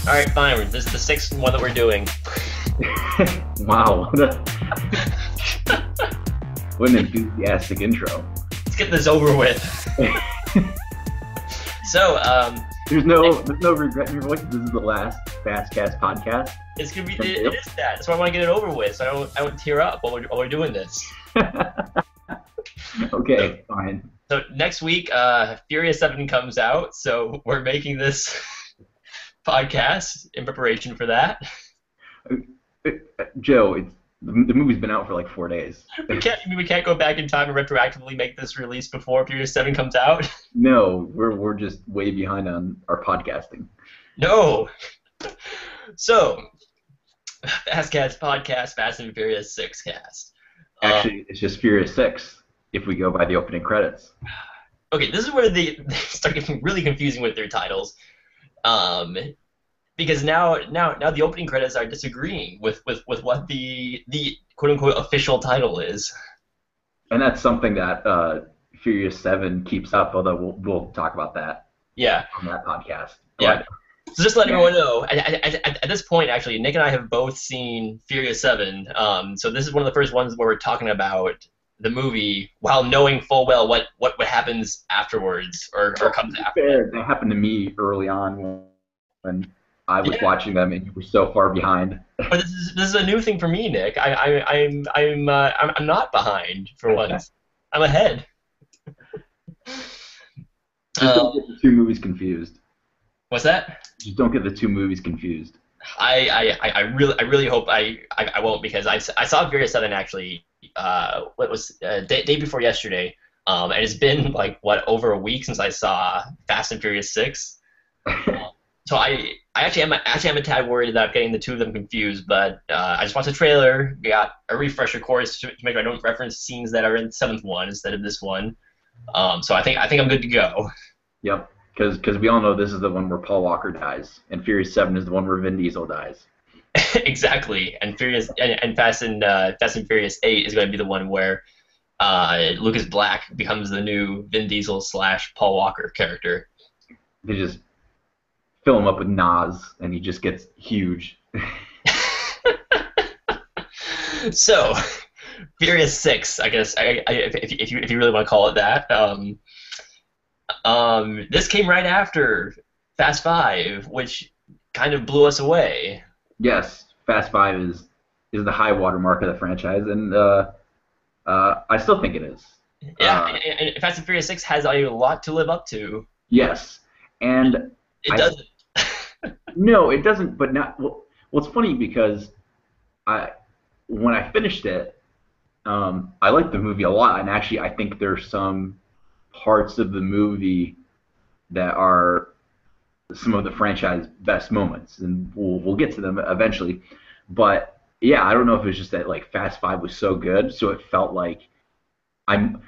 All right, fine. This is the sixth one that we're doing. Wow, what an enthusiastic intro. Let's get this over with. So, there's no regret in your voice. This is the last Fastcast podcast. It's gonna be. It is that. That's why I want to get it over with, so I don't tear up while we're doing this. Okay, fine. So next week, Furious 7 comes out, so we're making this podcast in preparation for that. Joe, the movie's been out for like 4 days. We can't go back in time and retroactively make this release before Furious 7 comes out. No, we're just way behind on our podcasting. No. So, Fastcast podcast, Fast and Furious 6 cast. Actually, it's just Furious 6 if we go by the opening credits. Okay, this is where they start getting really confusing with their titles. Because now the opening credits are disagreeing with what the quote unquote official title is. And that's something that Furious 7 keeps up, although we'll talk about that. Yeah. On that podcast. Yeah. So just to let everyone know, at this point, actually, Nick and I have both seen Furious 7. So this is one of the first ones where we're talking about the movie while knowing full well what happens afterwards or comes after. That happened to me early on when I was watching them, and you were so far behind. But this is a new thing for me, Nick. I'm not behind for once. I'm ahead. Just don't get the two movies confused. What's that? Just don't get the two movies confused. I really hope I won't, because I saw Furious 7 actually. What was day before yesterday, and it's been like over a week since I saw Fast and Furious 6. So I actually am a tad worried that I'm getting the two of them confused, but I just watched the trailer, got a refresher course to make sure I don't reference scenes that are in the seventh one instead of this one. So I think I'm good to go. Yep, because we all know this is the one where Paul Walker dies, and Furious 7 is the one where Vin Diesel dies. Exactly, and Fast and Furious 8 is going to be the one where Lucas Black becomes the new Vin Diesel / Paul Walker character. They just fill him up with Nas, and he just gets huge. So, Furious 6, I guess, if you really want to call it that. This came right after Fast 5, which kind of blew us away. Yes, Fast 5 is the high water mark of the franchise, and I still think it is. Yeah, and Fast and Furious 6 has a lot to live up to. Yes, and it doesn't. No, it doesn't. But not. Well, it's funny because when I finished it, I liked the movie a lot, and actually, I think there's some parts of the movie that are some of the franchise best moments, and we'll get to them eventually. But yeah, I don't know if it was just that like Fast 5 was so good, so it felt like it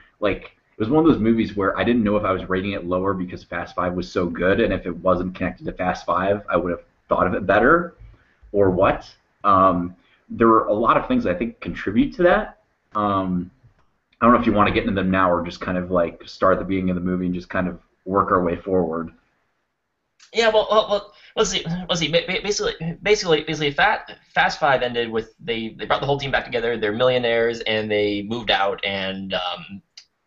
was one of those movies where I didn't know if I was rating it lower because Fast 5 was so good, and if it wasn't connected to Fast 5, I would have thought of it better, or what. There were a lot of things I think contribute to that. I don't know if you want to get into them now or just kind of like start at the beginning of the movie and just kind of work our way forward. Yeah, well, let's see. Basically, Fast 5 ended with they brought the whole team back together. They're millionaires, and they moved out, and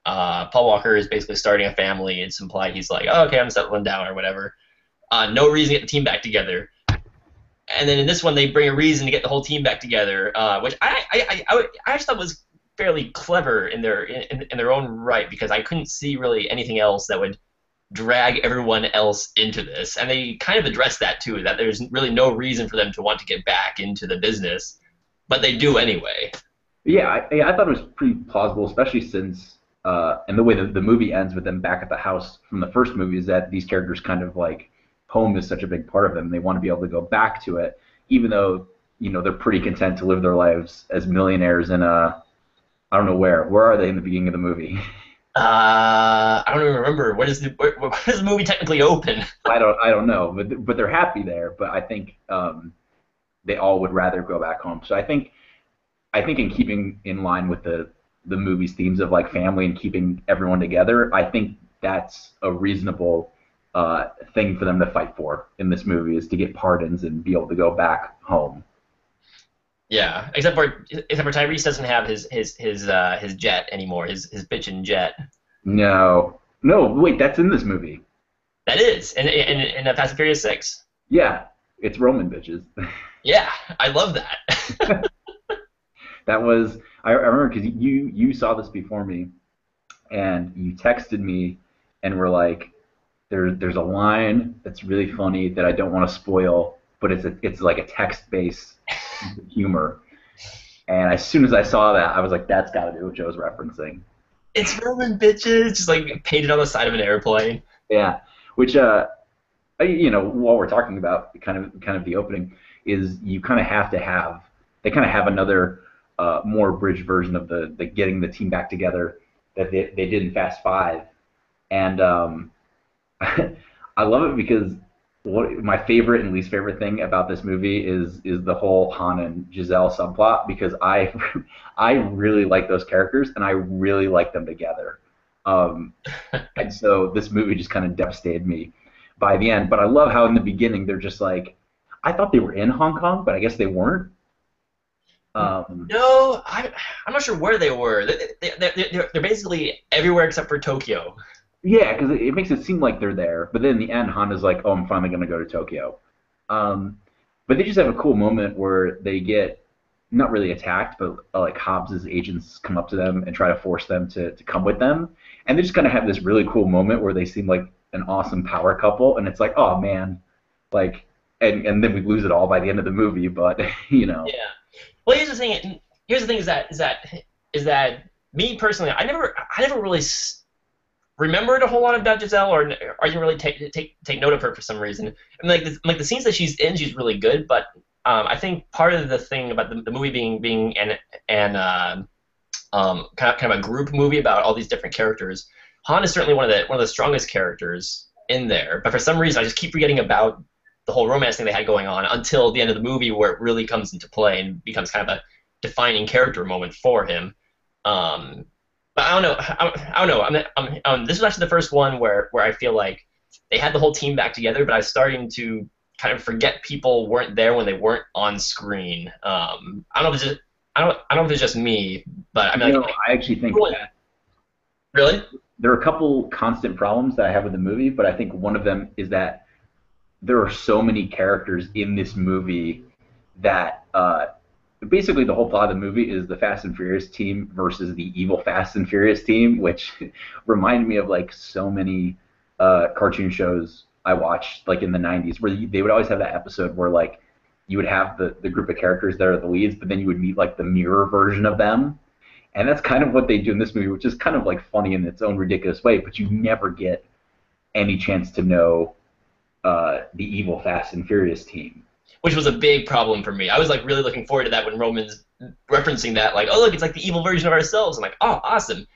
Paul Walker is basically starting a family. It's implied he's like, oh, okay, I'm settling down or whatever. No reason to get the team back together. And then in this one, they bring a reason to get the whole team back together, which I actually thought was fairly clever in their own right, because I couldn't see really anything else that would drag everyone else into this. And they kind of address that too, that there's really no reason for them to want to get back into the business, but they do anyway. Yeah, I thought it was pretty plausible, especially since and the way the movie ends with them back at the house from the first movie is that these characters kind of like home is such a big part of them. They want to be able to go back to it, even though they're pretty content to live their lives as millionaires in I don't know where. Where are they in the beginning of the movie? I don't even remember. Where does the movie technically open? I don't know, but they're happy there. But I think they all would rather go back home. So I think in keeping in line with the movie's themes of like family and keeping everyone together, I think that's a reasonable thing for them to fight for in this movie is to get pardons and be able to go back home. Yeah, except for Tyrese doesn't have his jet anymore, his bitchin' jet. No, no, wait, that's in this movie. That is, in Fast and Furious 6. Yeah, it's Roman bitches. Yeah, I love that. That was I remember because you saw this before me and you texted me and were like, there's a line that's really funny that I don't want to spoil, but it's like a text based humor. And as soon as I saw that, I was like, that's got to be what Joe's referencing. It's Roman bitches, just like painted on the side of an airplane. Yeah, which while we're talking about kind of the opening, is you kind of have to have they kind of have another more abridged version of the getting the team back together that they did in Fast Five, and I love it because what my favorite and least favorite thing about this movie is the whole Han and Giselle subplot because I I really like those characters and I really like them together. Um, and so this movie just kind of devastated me by the end. But I love how in the beginning they're just like, I thought they were in Hong Kong, but I guess they weren't. Um, No, I'm not sure where they were. They're basically everywhere except for Tokyo. yeah, because it makes it seem like they're there, but then in the end, Honda's like, "Oh, I'm finally gonna go to Tokyo." Um, but they just have a cool moment where they get not really attacked, but like Hobbs's agents come up to them and try to force them to come with them, and they just kind of have this really cool moment where they seem like an awesome power couple, and it's like, oh man, like, and then we lose it all by the end of the movie, but you know, Yeah. Well, here's the thing. Here's the thing is that me personally, I never really remembered a whole lot about Giselle, or didn't really take note of her for some reason. I mean, like the scenes that she's in, she's really good. But I think part of the thing about the movie being kind of a group movie about all these different characters, Han is certainly one of the strongest characters in there. But for some reason, I just keep forgetting about the whole romance thing they had going on until the end of the movie, where it really comes into play and becomes kind of a defining character moment for him. Um, but I don't know. I don't know. This was actually the first one where I feel like they had the whole team back together, but I was starting to kind of forget people weren't there when they weren't on screen. I don't know if it's just I don't know if it's just me, but I mean, no, like I actually think really, that really? there are a couple constant problems that I have with the movie, but I think one of them is that there are so many characters in this movie that basically the whole plot of the movie is the Fast and Furious team versus the evil Fast and Furious team, which reminded me of like so many cartoon shows I watched like in the 90s where they would always have that episode where like you would have the group of characters that are the leads, but then you would meet like the mirror version of them. And that's kind of what they do in this movie, which is kind of like funny in its own ridiculous way, but you never get any chance to know the evil Fast and Furious team. Which was a big problem for me. I was like really looking forward to that when Roman's referencing that, like, oh look, it's like the evil version of ourselves. I'm like, oh, awesome.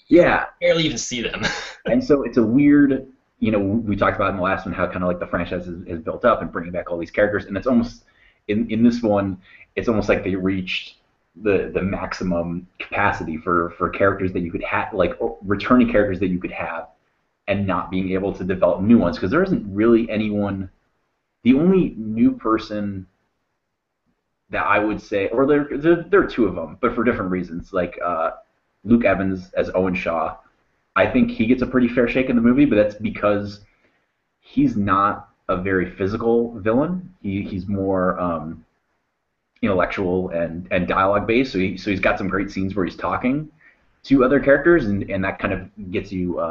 You Yeah, barely even see them. and so it's a weird, we talked about in the last one how kind of like the franchise is built up and bringing back all these characters, and it's almost in this one, it's almost like they reached the maximum capacity for characters that you could have, like returning characters that you could have, and not being able to develop new ones because there isn't really anyone. The only new person that I would say, or there are two of them, but for different reasons, like Luke Evans as Owen Shaw. I think he gets a pretty fair shake in the movie, but that's because he's not a very physical villain. He's more intellectual and dialogue based. So he's got some great scenes where he's talking to other characters, and that kind of gets you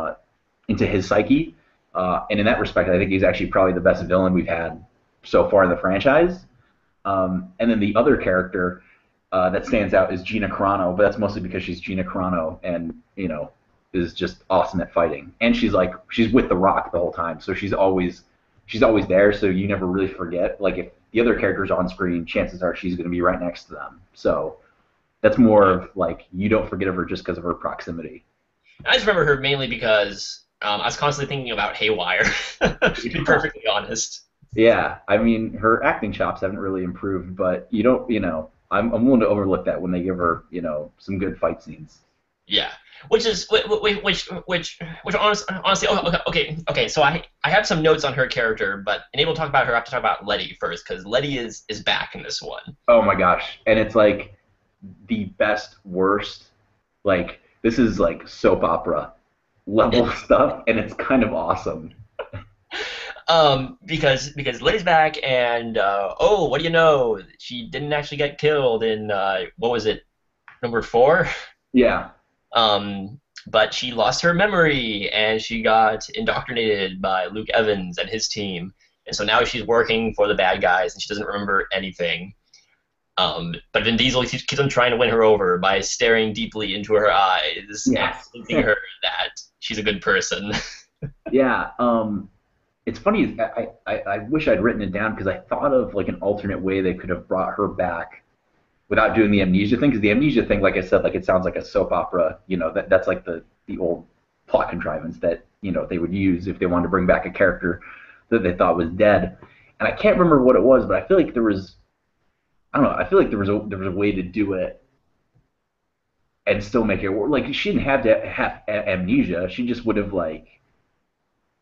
into his psyche. And in that respect, I think he's actually probably the best villain we've had so far in the franchise. And then the other character that stands out is Gina Carano, but that's mostly because she's Gina Carano and is just awesome at fighting. And she's with The Rock the whole time, so she's always there. So you never really forget. Like if the other character's on screen, chances are she's going to be right next to them. So that's more of like you don't forget of her just because of her proximity. I just remember her mainly because I was constantly thinking about Haywire, to be perfectly honest. Yeah, I mean her acting chops haven't really improved, but you don't, I'm willing to overlook that when they give her, some good fight scenes. Yeah, which is honestly, oh, okay. So I have some notes on her character, but enable to talk about her, I have to talk about Letty first because Letty is back in this one. Oh my gosh. And it's like the best, worst, like, this is like soap opera level stuff, and it's kind of awesome. Because Letty's back, and oh, what do you know? She didn't actually get killed in what was it, number four? Yeah. But she lost her memory and she got indoctrinated by Luke Evans and his team. And so now she's working for the bad guys and she doesn't remember anything. But Vin Diesel keeps on trying to win her over by staring deeply into her eyes and Yes. convincing her that she's a good person. Yeah. It's funny. I wish I'd written it down because I thought of like an alternate way they could have brought her back without doing the amnesia thing. Because the amnesia thing, like I said, like it sounds like a soap opera. That's like the old plot contrivance that they would use if they wanted to bring back a character that they thought was dead. And I can't remember what it was, but I feel like there was. I don't know. I feel like there was a way to do it and still make it work. Like she didn't have to have amnesia. She just would have like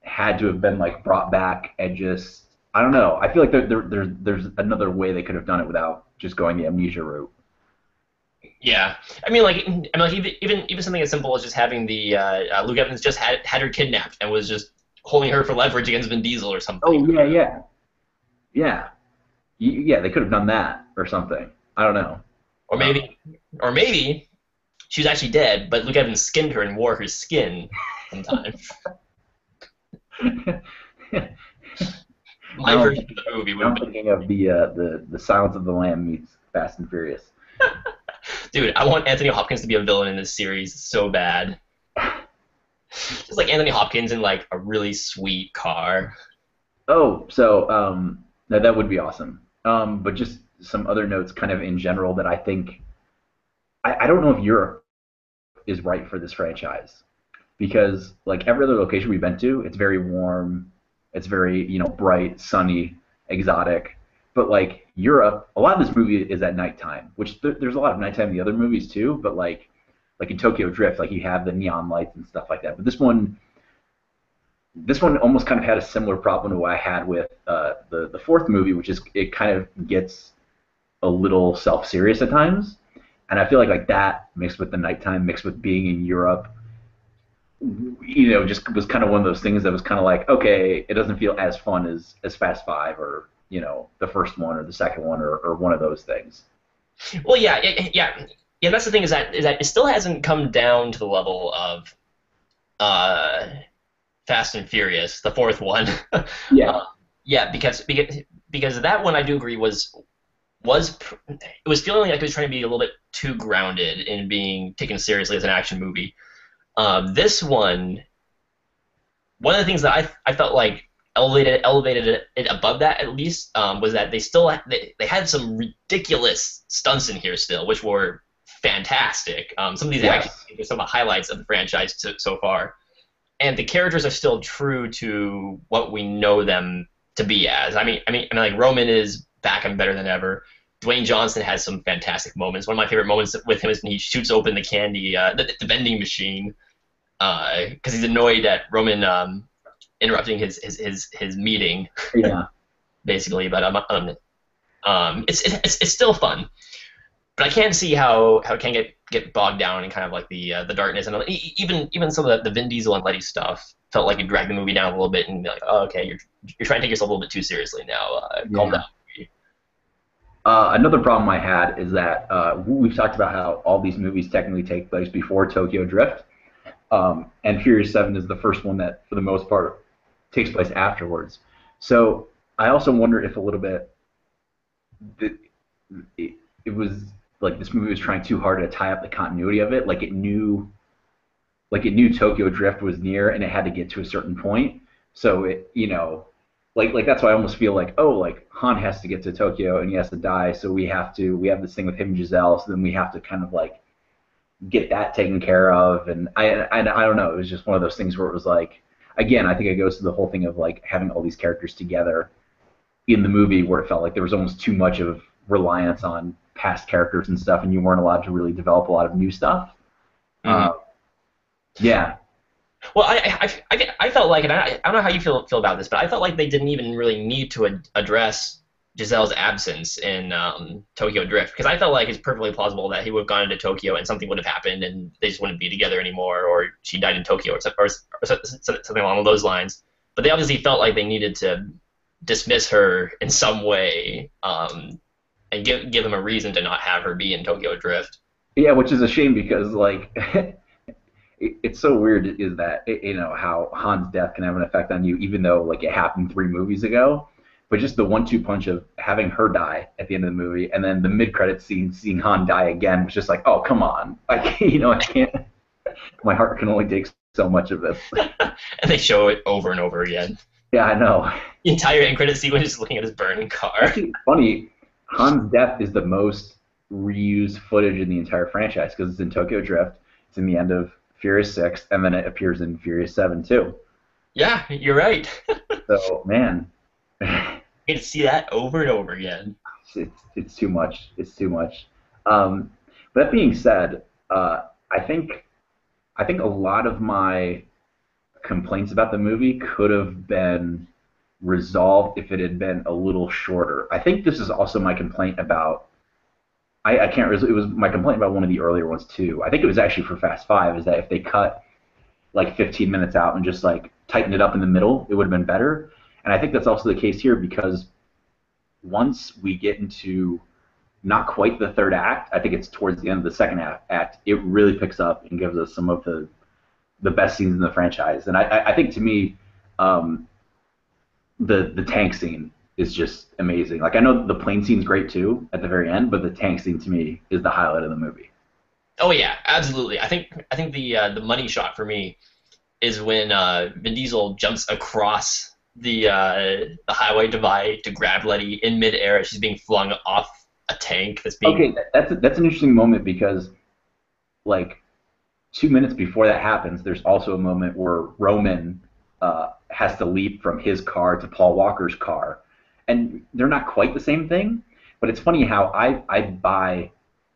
had to have been like brought back and just I don't know. I feel like there's another way they could have done it without just going the amnesia route. Yeah, like even something as simple as just having the Luke Evans just had her kidnapped and was just holding her for leverage against Vin Diesel or something. Oh yeah, yeah, yeah, yeah. They could have done that or something. I don't know. Or Uh, maybe, or maybe she was actually dead, but Luke Evans skinned her and wore her skin sometimes. My now, version of the movie would now have I'm been, thinking of the Silence of the Lamb meets Fast and Furious. dude, I want Anthony Hopkins to be a villain in this series so bad. Just like Anthony Hopkins in like a really sweet car. Oh, so that would be awesome. But just some other notes, kind of in general, that I think I don't know if Europe is right for this franchise because like every other location we've been to, it's very warm, it's very bright, sunny, exotic. But like Europe, a lot of this movie is at nighttime, which there's a lot of nighttime in the other movies too. But like in Tokyo Drift, like you have the neon lights and stuff like that. But this one almost kind of had a similar problem to what I had with the fourth movie, which is it kind of gets a little self serious at times, and I feel like that mixed with the nighttime, mixed with being in Europe, just was kind of one of those things that was kind of like, okay, it doesn't feel as fun as Fast Five or the first one or the second one or one of those things. Well, yeah. That's the thing is that it still hasn't come down to the level of uh, Fast and Furious, the fourth one. Yeah, Yeah, because that one I do agree was it was feeling like it was trying to be a little bit too grounded in being taken seriously as an action movie. This one of the things that I felt like elevated it above that at least was that they had some ridiculous stunts in here still, which were fantastic. Some of these action yes, scenes are some of the highlights of the franchise so far, and the characters are still true to what we know them to be as. Like Roman is back and better than ever. Dwayne Johnson has some fantastic moments. One of my favorite moments with him is when he shoots open the candy, the vending machine, because he's annoyed at Roman interrupting his meeting, yeah. basically. But it's still fun. But I can see how it can get bogged down in kind of like the darkness and even some of the Vin Diesel and Letty stuff felt like it dragged the movie down a little bit and be like, oh, okay, you're trying to take yourself a little bit too seriously now. Calm Yeah. down. Another problem I had is that we've talked about how all these movies technically take place before Tokyo Drift, and Furious 7 is the first one that, for the most part, takes place afterwards. So I also wonder if a little bit that it was like this movie was trying too hard to tie up the continuity of it. Like it knew Tokyo Drift was near and it had to get to a certain point. So like that's why I almost feel like, oh, like Han has to get to Tokyo and he has to die, so we have this thing with him and Giselle, so then we have to kind of like get that taken care of. And I don't know, it was just one of those things where it was like, again, I think it goes to the whole thing of like having all these characters together in the movie where it felt like there was almost too much of reliance on past characters and stuff, and you weren't allowed to really develop a lot of new stuff. Uh, Hmm. yeah. Well, I felt like, and I don't know how you feel about this, but I felt like they didn't even really need to address Giselle's absence in Tokyo Drift because I felt like it's perfectly plausible that he would have gone into Tokyo and something would have happened and they just wouldn't be together anymore, or she died in Tokyo, or something along those lines. But they obviously felt like they needed to dismiss her in some way, and give him a reason to not have her be in Tokyo Drift. Yeah, which is a shame because like it's so weird is that how Han's death can have an effect on you even though like it happened 3 movies ago. But just the one-two punch of having her die at the end of the movie and then the mid-credit scene seeing Han die again was just like, oh come on, I can't. My heart can only take so much of this. And they show it over and over again. Yeah, I know. The entire end credit sequence is looking at his burning car. Actually, it's funny. Han's death is the most reused footage in the entire franchise because it's in Tokyo Drift, it's in the end of Furious 6, and then it appears in Furious 7 too. Yeah, you're right. So, man, You get to see that over and over again. it's too much. It's too much. Um, but that being said, I think a lot of my complaints about the movie could have been resolved if it had been a little shorter. I think this is also my complaint about. I can't. It was my complaint about one of the earlier ones too. I think it was actually for Fast Five. Is that if they cut like 15 minutes out and just like tightened it up in the middle, it would have been better. And I think that's also the case here because once we get into not quite the third act, I think it's towards the end of the second act, it really picks up and gives us some of the best scenes in the franchise. And I think to me, um, the tank scene is just amazing. Like I know the plane scene's great too at the very end, but the tank scene to me is the highlight of the movie. Oh yeah, absolutely. I think the money shot for me is when Vin Diesel jumps across the highway divide to grab Letty in midair as she's being flung off a tank that's being. Okay, that's an interesting moment because like 2 minutes before that happens, there's also a moment where Roman has to leap from his car to Paul Walker's car, and they're not quite the same thing. But it's funny how I buy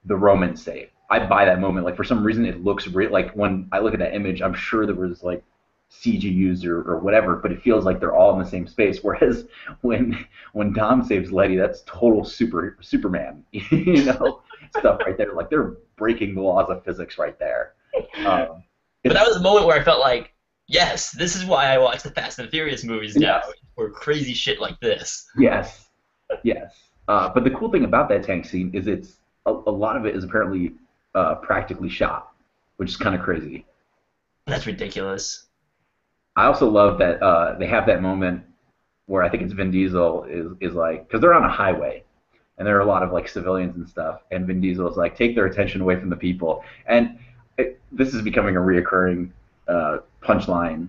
the Roman save. I buy that moment. Like for some reason, it looks real. Like when I look at that image, I'm sure there was like CG used or whatever, but it feels like they're all in the same space. Whereas when Dom saves Letty, that's total Superman, stuff right there. Like they're breaking the laws of physics right there. Um, But it's that was the moment where I felt like, yes, this is why I watch the Fast and Furious movies now, yes, or crazy shit like this. yes, yes. But the cool thing about that tank scene is it's a lot of it is apparently practically shot, which is kind of crazy. That's ridiculous. I also love that they have that moment where I think it's Vin Diesel is like because they're on a highway and there are a lot of like civilians and stuff, and Vin Diesel is like take their attention away from the people, and this is becoming a reoccurring punchline,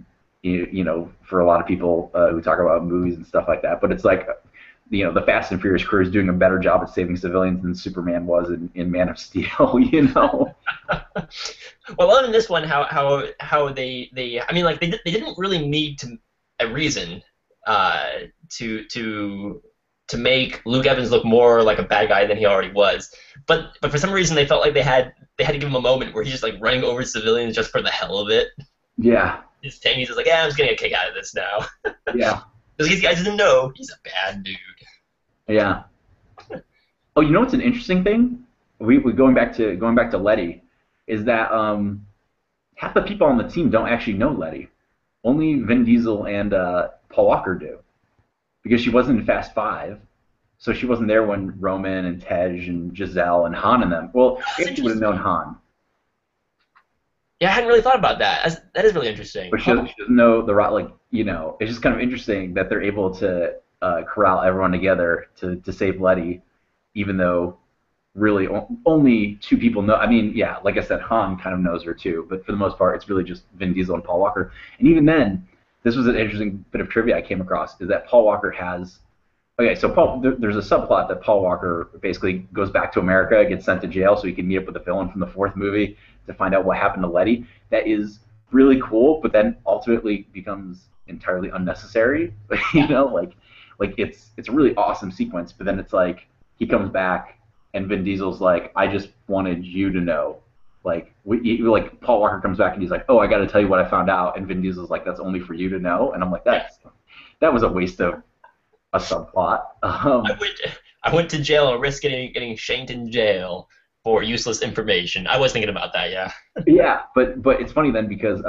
for a lot of people who talk about movies and stuff like that. But it's like the Fast and Furious crew is doing a better job at saving civilians than Superman was in Man of Steel. Well, other than this one, how they I mean, like they didn't really need to a reason uh, to make Luke Evans look more like a bad guy than he already was. But for some reason they felt like they had to give him a moment where he's just like running over civilians just for the hell of it. Yeah, His thing, he's just like, yeah, I'm just getting a kick out of this now. yeah, Because these guys didn't know he's a bad dude. yeah. Oh, you know what's an interesting thing? We going back to Letty, is that half the people on the team don't actually know Letty. Only Vin Diesel and Paul Walker do, because she wasn't in Fast Five, so she wasn't there when Roman and Tej and Giselle and Han and them. Well, I That's guess she would have known interesting. Han, Yeah, I hadn't really thought about that. That is really interesting. but she doesn't know the right. Like it's just kind of interesting that they're able to corral everyone together to save Letty, even though really only two people know. I mean, yeah, like I said, Han kind of knows her too, but for the most part, it's really just Vin Diesel and Paul Walker. And even then, this was an interesting bit of trivia I came across is that Paul Walker has. Okay, so there's a subplot that Paul Walker basically goes back to America, gets sent to jail so he can meet up with the villain from the fourth movie to find out what happened to Letty. That is really cool, but then ultimately becomes entirely unnecessary. Yeah. Like it's a really awesome sequence, but then it's like he comes back and Vin Diesel's like, I just wanted you to know. Like Paul Walker comes back and he's like, "Oh, I got to tell you what I found out," and Vin Diesel's like, "That's only for you to know," and I'm like, Yeah. that was a waste of a subplot. I went I went to jail and risked getting shanked in jail for useless information. I was thinking about that, yeah. Yeah, but it's funny then because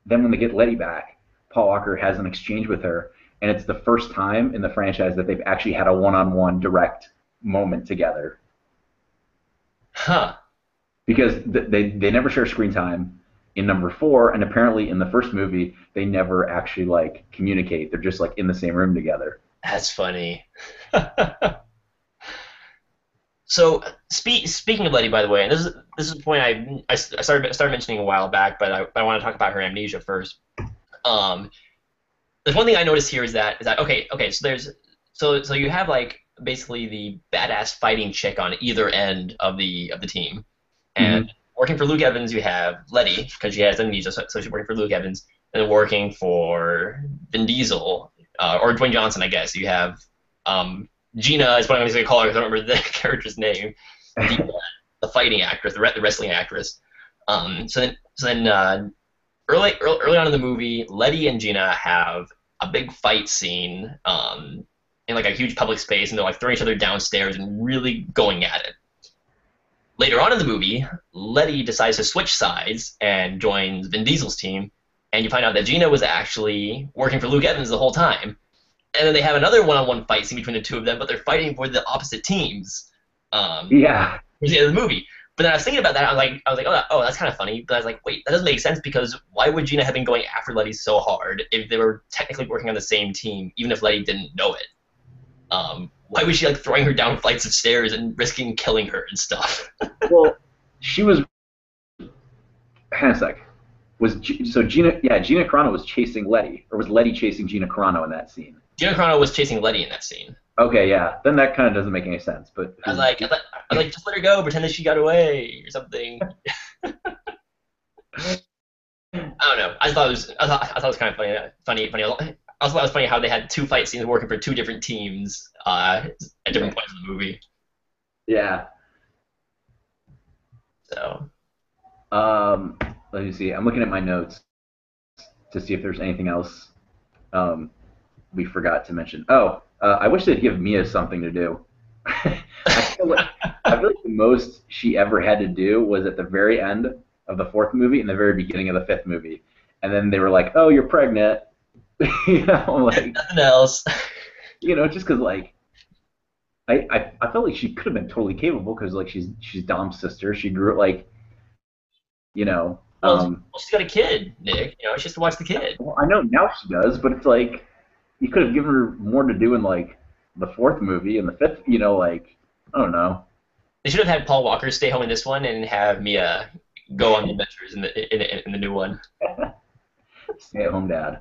then when they get Letty back, Paul Walker has an exchange with her, and it's the first time in the franchise that they've actually had a one-on-one direct moment together Huh. because they never share screen time in number four, and apparently in the first movie they never actually like communicate. They're just like in the same room together. That's funny. So speaking of Letty, by the way, and this is a point I started mentioning a while back, but I want to talk about her amnesia first. Um, there's one thing I noticed here is that okay, so so you have like basically the badass fighting chick on either end of the team, and Hmm. working for Luke Evans you have Letty because she has amnesia, so she's working for Luke Evans, and then working for Vin Diesel or Dwayne Johnson, I guess you have um, Gina is what I'm going to call her because I don't remember the character's name, the fighting actress, the wrestling actress. So then early on in the movie, Letty and Gina have a big fight scene in like a huge public space, and they're like throwing each other downstairs and really going at it. Later on in the movie, Letty decides to switch sides and joins Vin Diesel's team, and you find out that Gina was actually working for Luke Evans the whole time. And then they have another one-on-one fight scene between the two of them, but they're fighting for the opposite teams. Yeah. Towards the end of the movie. But then I was thinking about that. I was like, oh, that's kind of funny. But I was like, wait, that doesn't make sense because why would Gina have been going after Letty so hard if they were technically working on the same team, even if Letty didn't know it? Why was she like throwing her down flights of stairs and risking killing her and stuff? Well, she was. Hang on a sec. So Gina? Yeah, Gina Carano was chasing Letty, or was Letty chasing Gina Carano in that scene? Gina Carano was chasing Letty in that scene. Okay, yeah. Then that kind of doesn't make any sense. But I was like, just let her go, pretend that she got away or something. I don't know. I thought it was kind of funny. I also thought it was funny how they had two fight scenes working for two different teams at different points in the movie. yeah. So Um, Let me see. I'm looking at my notes to see if there's anything else um, we forgot to mention. Oh, I wish they'd give Mia something to do. I feel like the most she ever had to do was at the very end of the fourth movie and the very beginning of the fifth movie, and then they were like, "Oh, you're pregnant," like nothing else. just because like I felt like she could have been totally capable because like she's Dom's sister. She grew up like you know. She's got a kid, Nick. She has to watch the kid. Well, I know now she does, but it's like you could have given her more to do in like the fourth movie and the fifth. Like I don't know. They should have had Paul Walker stay home in this one and have Mia go on the adventures in the new one. Stay at home dad.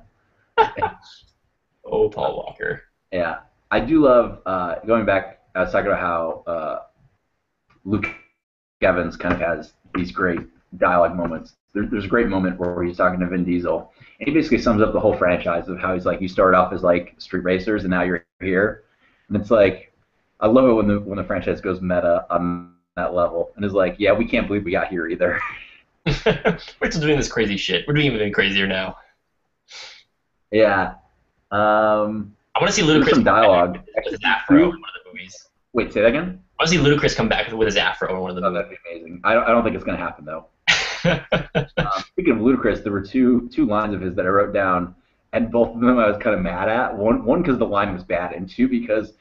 Oh, Paul Walker. Yeah, I do love going back. I was talking about how Luke Evans kind of has these great dialogue moments. There's a great moment where he's talking to Vin Diesel, and he basically sums up the whole franchise of how he's like, you started off as like street racers, and now you're here, and it's like, I love it when the franchise goes meta on that level, and is like, yeah, we can't believe we got here either. We're still doing this crazy shit. We're doing even crazier now. Yeah. I want to see There's Ludacris some come back dialogue. with his afro in one of the movies. Wait, say that again. I want to see Ludacris come back with his afro in one of the Oh, movies. that'd be amazing. I don't think it's gonna happen though. Speaking of Ludacris, there were two lines of his that I wrote down, and both of them I was kind of mad at. One because the line was bad, and two because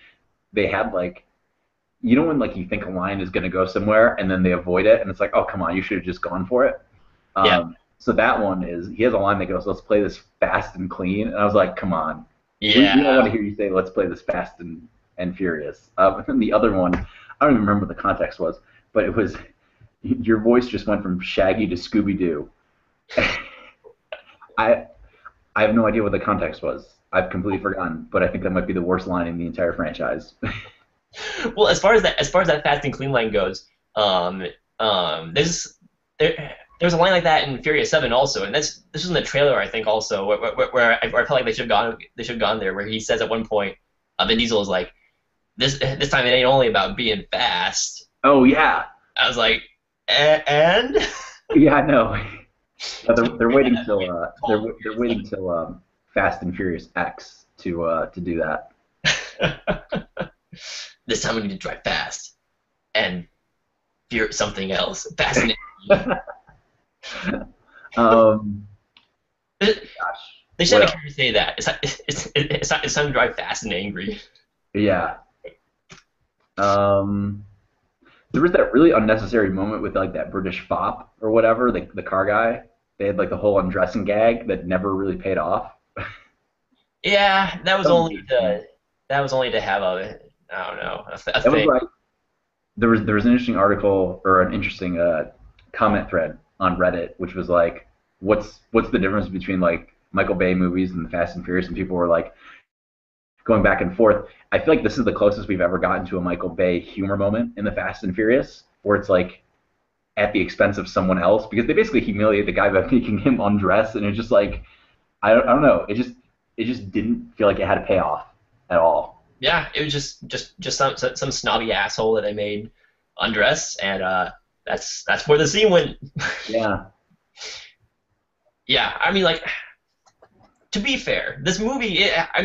they had like, when like you think a line is gonna go somewhere and then they avoid it, and it's like, oh come on, you should have just gone for it. Yeah. So that one is he has a line that goes, "Let's play this fast and clean," and I was like, come on, we don't want to hear you say, "Let's play this fast and furious." And then the other one, I don't even remember what the context was, but it was your voice just went from Shaggy to Scooby Doo. I I have no idea what the context was. I've completely forgotten, but I think that might be the worst line in the entire franchise. Well, as far as that fast and clean line goes, there's a line like that in Furious 7 also, and this was in the trailer I think also, where I felt like they should have gone there, where he says at one point, Vin Diesel is like, this time it ain't only about being fast. Oh yeah, I was like, And Yeah, I know. They're waiting till Call they're waiting till Fast and Furious X to do that. this time we need to drive fast and fear something else. Fascinating. um, They should what have a else? character say that. It's time to drive fast and angry. Yeah. Um, there was that really unnecessary moment with like that British fop or whatever, the car guy. They had like the whole undressing gag that never really paid off. Yeah, That was weird to me. that was only to have a I don't know a It was thing. like there was an interesting article or an interesting comment thread on Reddit, which was like, what's the difference between like Michael Bay movies and the Fast and Furious? And people were like going back and forth. I feel like this is the closest we've ever gotten to a Michael Bay humor moment in the Fast and Furious, where it's like at the expense of someone else because they basically humiliate the guy by making him undress, and it's just like I don't know. It just didn't feel like it had a payoff at all. Yeah, it was just some snobby asshole that I made undress, and that's where the scene went. Yeah. Yeah, I mean like to be fair, this movie, I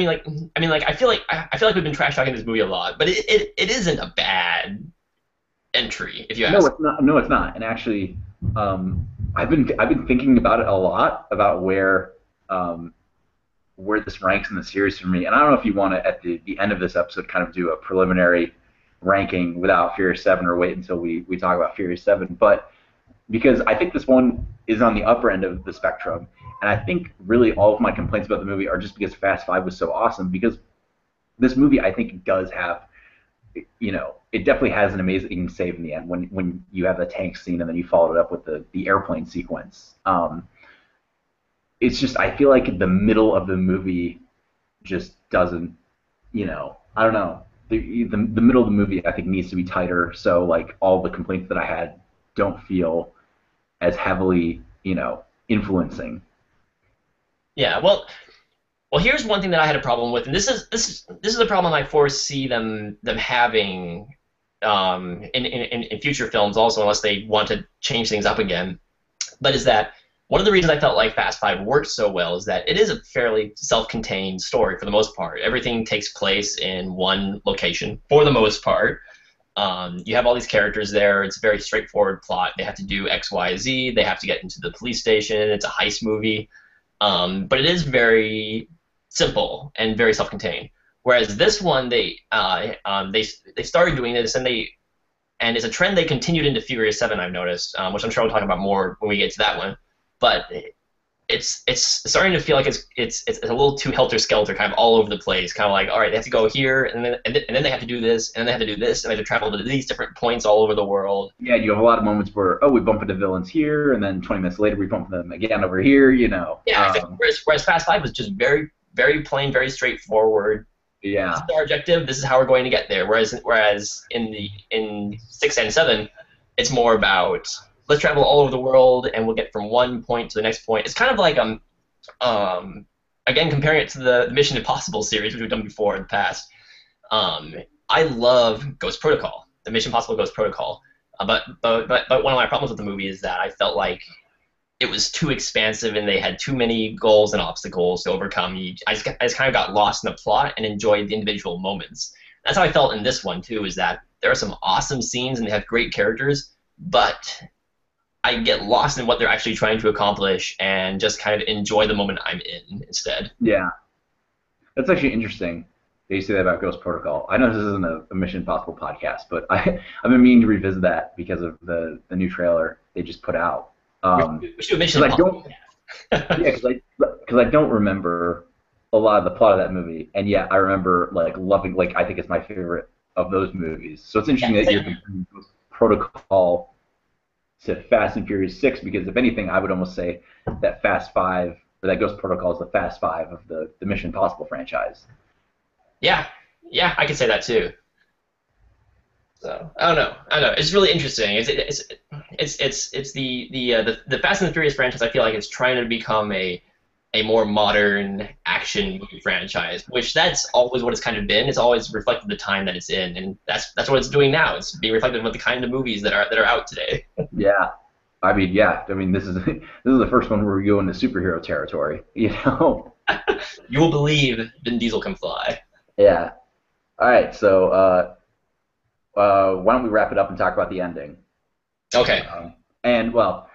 feel like we've been trash talking this movie a lot, but it isn't a bad entry if you No, ask. it's not. No, it's not. And actually, I've been thinking about it a lot about um, where this ranks in the series for me. And I don't know if you want to at the end of this episode kind of do a preliminary ranking without Furious Seven or wait until we talk about Furious Seven. But because I think this one is on the upper end of the spectrum, and I think really all of my complaints about the movie are just because Fast Five was so awesome. Because this movie I think does have it definitely has an amazing save in the end when you have the tank scene and then you followed it up with the airplane sequence. It's just I feel like the middle of the movie just doesn't, I don't know. The middle of the movie I think needs to be tighter so like all the complaints that I had don't feel as heavily, influencing. Yeah, well, here's one thing that I had a problem with, and this is a problem I foresee them having in future films also, unless they want to change things up again. But is that one of the reasons I felt like Fast Five worked so well is that it is a fairly self-contained story for the most part. Everything takes place in one location for the most part. You have all these characters there. It's a very straightforward plot. They have to do X, Y, Z. They have to get into the police station. It's a heist movie. But it is very simple and very self-contained. Whereas this one, they started doing this, and it's a trend they continued into Furious Seven. I've noticed, which I'm sure we'll talk about more when we get to that one. But it's starting to feel like it's a little too helter skelter, kind of all over the place. Kind of like, all right, they have to go here, and then they have to do this, and then they have to do this, and they have to travel to these different points all over the world. Yeah, you have a lot of moments where we bump into villains here, and then 20 minutes later we bump them again over here. Yeah, exactly. Whereas Fast Five was just very, very plain, very straightforward. This Yeah, is our objective. This is how we're going to get there. Whereas in 6 and 7, it's more about let's travel all over the world and we'll get from one point to the next point. It's kind of like um again comparing it to the Mission Impossible series which we've done before in the past. Um, I love Ghost Protocol, the Mission Impossible Ghost Protocol. But one of my problems with the movie is that I felt like it was too expansive and they had too many goals and obstacles to overcome. I just kind of got lost in the plot and enjoyed the individual moments. That's how I felt in this one too. Is that there are some awesome scenes and they have great characters, but I get lost in what they're actually trying to accomplish and just kind of enjoy the moment I'm in instead. yeah. That's actually interesting that you say that about Ghost Protocol. I know this isn't a Mission Impossible podcast, but I've been meaning to revisit that because of the new trailer they just put out. We should do a Mission Because I Impossible. don't, yeah, because I don't remember a lot of the plot of that movie, and yet I remember like loving, like I think it's my favorite of those movies. So it's Yeah, interesting that same you're here. comparing Ghost Protocol to Fast and Furious Six, because if anything, I would almost say that Fast Five or that Ghost Protocol is the Fast Five of the Mission Impossible franchise. Yeah, yeah, I can say that too. So I don't know. I don't know. It's really interesting. It's the Fast and the Furious franchise. I feel like it's trying to become a a more modern action movie franchise, which that's always what it's kind of been. It's always reflected the time that it's in, and that's what it's doing now. It's being reflective of the kind of movies that are out today. Yeah. I mean, yeah. I mean, this is this is the first one where we go into superhero territory. You know. You will believe Vin Diesel can fly. Yeah. All right. So why don't we wrap it up and talk about the ending? Okay. And well,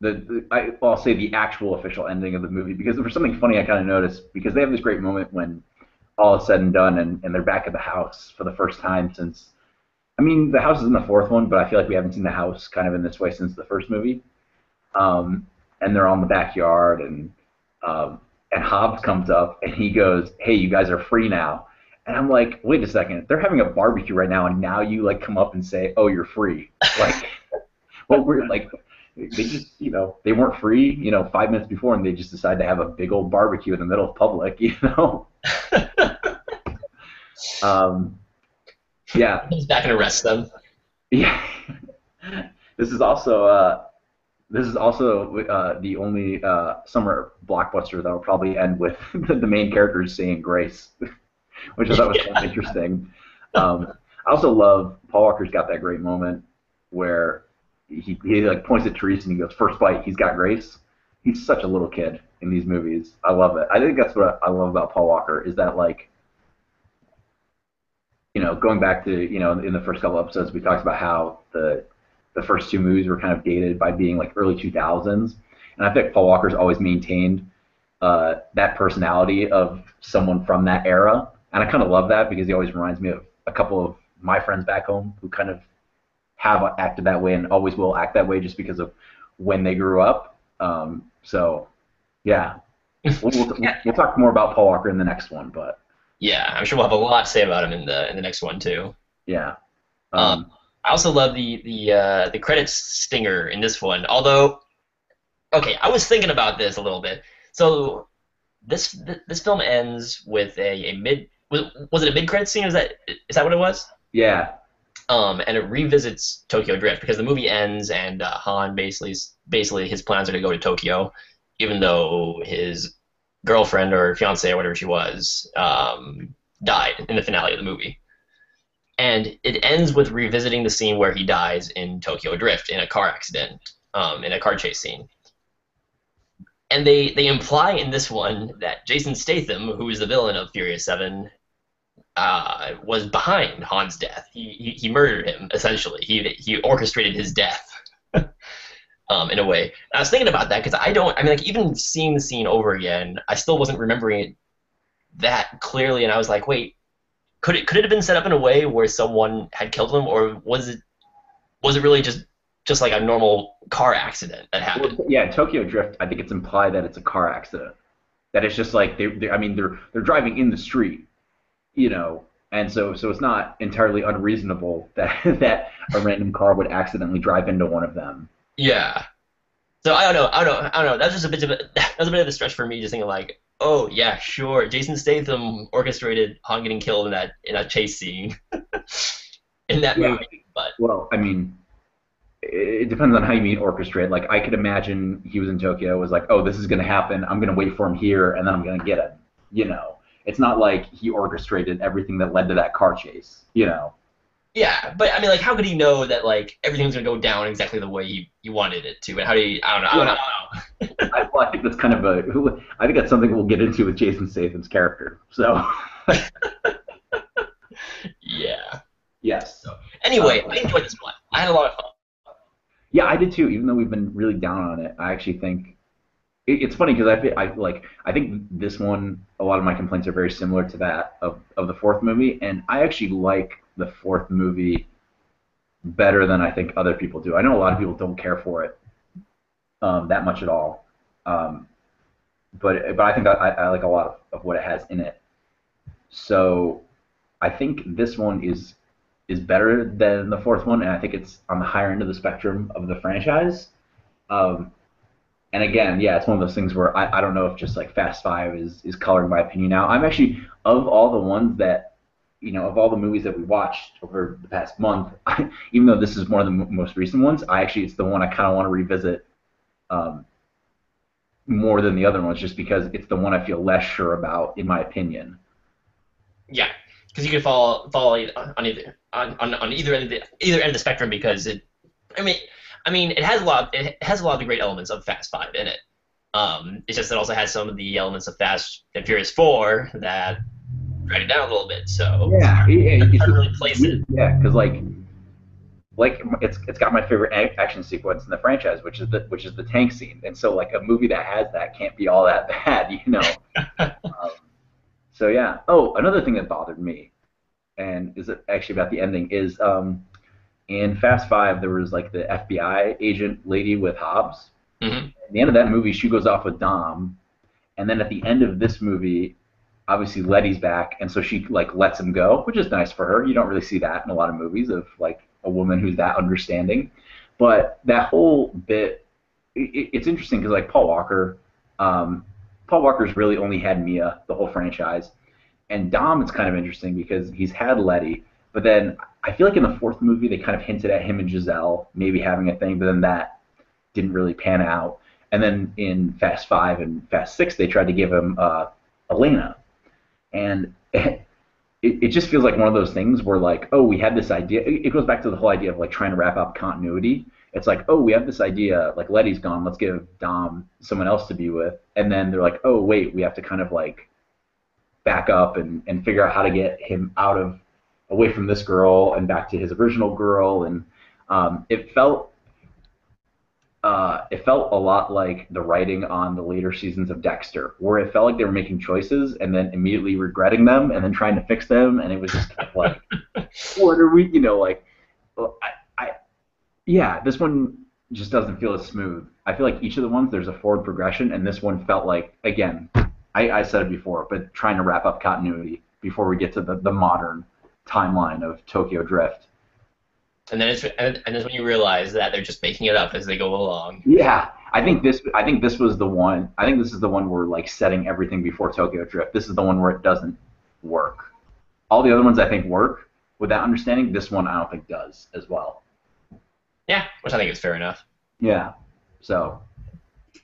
I'll say the actual official ending of the movie because there was something funny I kind of noticed because they have this great moment when all is said and done and they're back at the house for the first time since. I mean, the house is in the fourth one, but I feel like we haven't seen the house kind of in this way since the first movie. Um, and they're on the backyard, and Hobbs comes up and he goes, "Hey, you guys are free now." And I'm like, "Wait a second, they're having a barbecue right now, and now you like come up and say, 'Oh, you're free.'" Like, well, we're like, they just, they weren't free, 5 minutes before, and they just decided to have a big old barbecue in the middle of public. Um, yeah, He's back and arrest them. yeah. This is also the only summer blockbuster that will probably end with the main characters saying grace, which I thought was kind of interesting. I also love Paul Walker's got that great moment where he like points at Therese and he goes, "First bite, he's got grace." He's such a little kid in these movies. I love it. I think that's what I love about Paul Walker is that like going back to in the first couple episodes we talked about how the first two movies were kind of dated by being like early 2000s, and I think Paul Walker's always maintained that personality of someone from that era, and I kind of love that because he always reminds me of a couple of my friends back home who kind of have acted that way and always will act that way just because of when they grew up. So yeah, we'll talk more about Paul Walker in the next one, but Yeah, I'm sure we'll have a lot to say about him in the next one too. yeah. Um, Um, I also love the credits stinger in this one. Although, okay, I was thinking about this a little bit. So this film ends with a mid was it a mid credit scene? Is that what it was? yeah, And it revisits Tokyo Drift because the movie ends and Han basically his plans are to go to Tokyo, even though his girlfriend or fiance or whatever she was died in the finale of the movie. And it ends with revisiting the scene where he dies in Tokyo Drift in a car accident, in a car chase scene. And they imply in this one that Jason Statham, who is the villain of Furious Seven, was behind Han's death. He murdered him essentially. He orchestrated his death. In a way. And I was thinking about that because I mean, like, even seeing the scene over again, I still wasn't remembering it that clearly, and I was like, wait, could it have been set up in a way where someone had killed him, or was it really just like a normal car accident that well, happened? yeah. Tokyo Drift. I think it's implied that it's a car accident. That it's just like I mean, they're driving in the street, and so it's not entirely unreasonable that that a random car would accidentally drive into one of them. Yeah. So I don't know. That was a bit of a stretch for me, just thinking like, oh yeah, sure, Jason Statham orchestrated Han getting killed in a chase scene in that Yeah. movie, but Well, I mean, it depends on how you mean orchestrate. Like I could imagine he was in Tokyo, was like, oh, this is gonna happen. I'm gonna wait for him here, and then I'm gonna get him. It's not like he orchestrated everything that led to that car chase. yeah, but I mean, like, how could he know that like everything's gonna go down exactly the way he wanted it to? And how do you? I don't know. I don't know. Well, I don't know. I think that's kind of I think that's something we'll get into with Jason Statham's character. So, Yeah. yes. So Uh, anyway, I enjoyed this one. I had a lot of fun. yeah, I did too. Even though we've been really down on it, I actually think it's funny because I think this one a lot of my complaints are very similar to that of the fourth movie, and I actually like the fourth movie better than I think other people do. I know a lot of people don't care for it that much at all, um, but I think I like a lot of what it has in it. So I think this one is better than the fourth one, and I think it's on the higher end of the spectrum of the franchise. Um, and again, yeah, it's one of those things where I don't know if just like Fast Five is coloring my opinion now. I'm actually of all the ones that of all the movies that we watched over the past month, even though this is one of the most recent ones, it's the one I kind of want to revisit um, more than the other ones, just because it's the one I feel less sure about, in my opinion. Yeah, because you can fall on either either end of the spectrum because I mean, it has a lot of the great elements of Fast Five in it. It's just it also has some of the elements of Fast and Furious Four that drag it down a little bit. So Yeah, it's hard to really it's place it. weird. Yeah, because like it's got my favorite action sequence in the franchise, which is the tank scene, and so like a movie that has that can't be all that bad, you know. Um, so yeah. Oh, another thing that bothered me, and is actually about the ending, is in Fast Five there was like the FBI agent lady with Hobbs. Hmm. At the end of that movie, she goes off with Dom, and then at the end of this movie, obviously Letty's back, and so she like lets him go, which is nice for her. You don't really see that in a lot of movies of like a woman who's that understanding. But that whole bit, it's interesting because like um, Paul Walker's really only had Mia the whole franchise, and Dom it's kind of interesting because he's had Letty, but then I feel like in the fourth movie they kind of hinted at him and Giselle maybe having a thing, but then that didn't really pan out. And then in Fast Five and Fast Six they tried to give him Elena, and it just feels like one of those things where like, oh, we had this idea. It goes back to the whole idea of like trying to wrap up continuity. It's like, oh, we have this idea, like Letty's gone, let's give Dom someone else to be with, and then they're like, oh wait, we have to kind of like back up and figure out how to get him out of away from this girl and back to his original girl, and it felt it felt a lot like the writing on the later seasons of Dexter, where it felt like they were making choices and then immediately regretting them and then trying to fix them, and it was just kind of like, what are we, like, well, yeah, this one just doesn't feel as smooth. I feel like each of the ones there's a forward progression, and this one felt like, again, I said it before, but trying to wrap up continuity before we get to the modern timeline of Tokyo Drift. And then when you realize that they're just making it up as they go along. Yeah, I think this was the one. I think this is the one where like setting everything before Tokyo Drift. This is the one where it doesn't work. All the other ones I think work with that understanding. This one I don't think does as well. Yeah, which I think is fair enough. Yeah. So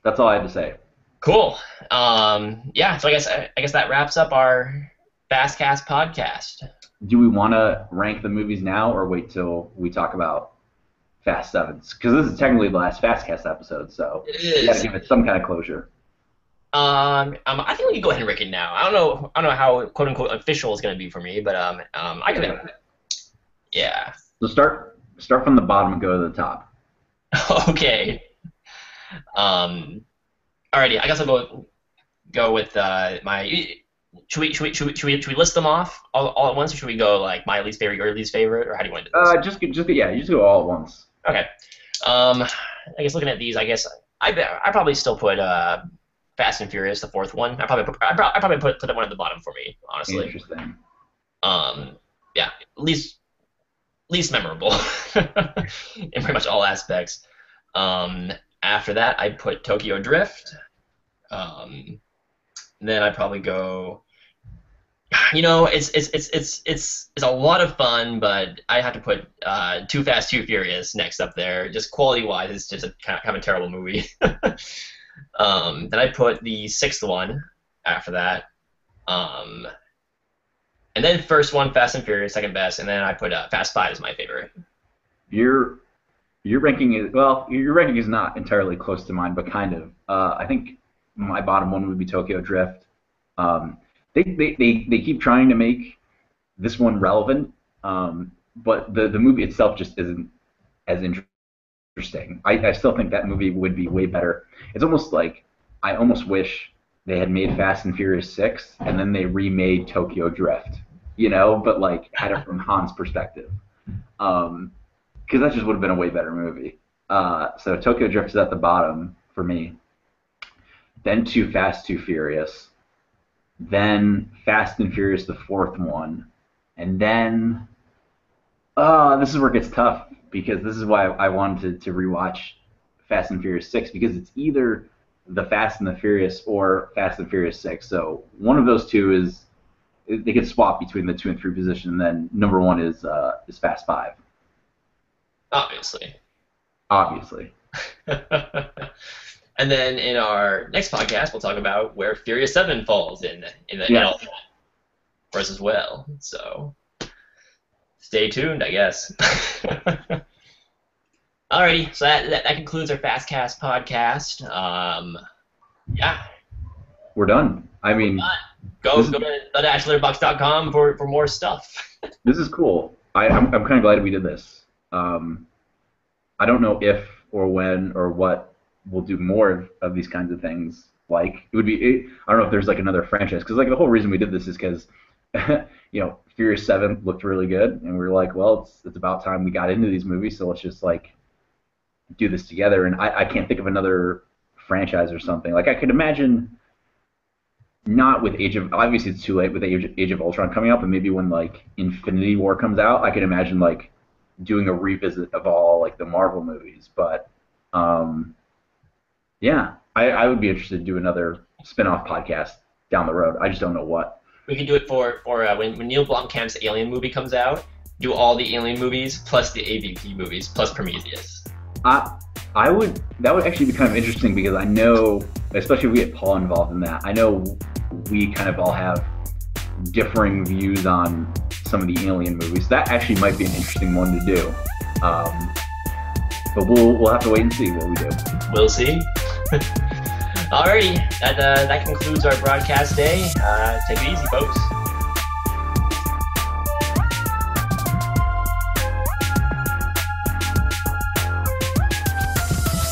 that's all I had to say. Cool. Yeah, so I guess that wraps up our Fastcast podcast. Do we want to rank the movies now or wait till we talk about Fast Sevens? Because this is technically the last Fastcast episode, so It we got to is. give it some kind of closure. I think we can go ahead and rank it now. I don't know how quote unquote official is going to be for me, but I can. Yeah. So start from the bottom and go to the top. Okay. Um. Alrighty. I guess I'll go with my. Should we list them off all at once, or should we go like my least favorite, your least favorite, or how do you want to do this? Yeah, you just go all at once. Okay. I guess looking at these, I guess I probably still put Fast and Furious, the fourth one. I probably put that one at the bottom for me, honestly. Interesting. Yeah, least memorable in pretty much all aspects. After that, I put Tokyo Drift. Then I probably go. It's a lot of fun, but I have to put Too Fast, Too Furious next up there. Just quality wise, it's just a kind of a terrible movie. Then I put the sixth one after that, and then first one Fast and Furious, second best, and then I put Fast Five as my favorite. Your your ranking is not entirely close to mine, but kind of. I think my bottom one would be Tokyo Drift. Um, they keep trying to make this one relevant, but the movie itself just isn't as interesting. I still think that movie would be way better. It's almost like I almost wish they had made Fast and Furious 6 and then they remade Tokyo Drift, but like had it from Han's perspective. Because that just would have been a way better movie. So Tokyo Drift is at the bottom for me. Then Too Fast, Too Furious. Then Fast and Furious, the fourth one. And then, this is where it gets tough because this is why I wanted to rewatch Fast and Furious 6 because it's either the Fast and the Furious or Fast and Furious 6. So one of those two they get swapped between the 2 and 3 position. And then number one is Fast 5. Obviously. Obviously. And then in our next podcast, we'll talk about where Furious 7 falls in Yes. all for us as well. So stay tuned, I guess. Alrighty, so that concludes our Fastcast podcast. Yeah, We're done. I we're mean, done. Go to ashlerbox.com for more stuff. this is cool. I'm kind of glad we did this. I don't know if or when or what we'll do more of these kinds of things. Like it would be, I don't know if there's like another franchise because like the whole reason we did this is because Furious 7 looked really good, and we were like, well, it's about time we got into these movies, so let's just like do this together. And I can't think of another franchise or something. Like I could imagine. Not with obviously it's too late with Age of Ultron coming up, and maybe when like Infinity War comes out, I could imagine like doing a revisit of all like the Marvel movies. But yeah, I would be interested to do another spin-off podcast down the road. I just don't know what. We can do it for when Neil Blomkamp's Alien movie comes out. Do all the Alien movies plus the AVP movies plus Prometheus. That would actually be kind of interesting because I know, especially if we get Paul involved in that, I know we kind of all have differing views on some of the Alien movies. That actually might be an interesting one to do. But we'll have to wait and see what we do. We'll see. Alrighty, that concludes our broadcast day. Take it easy, folks.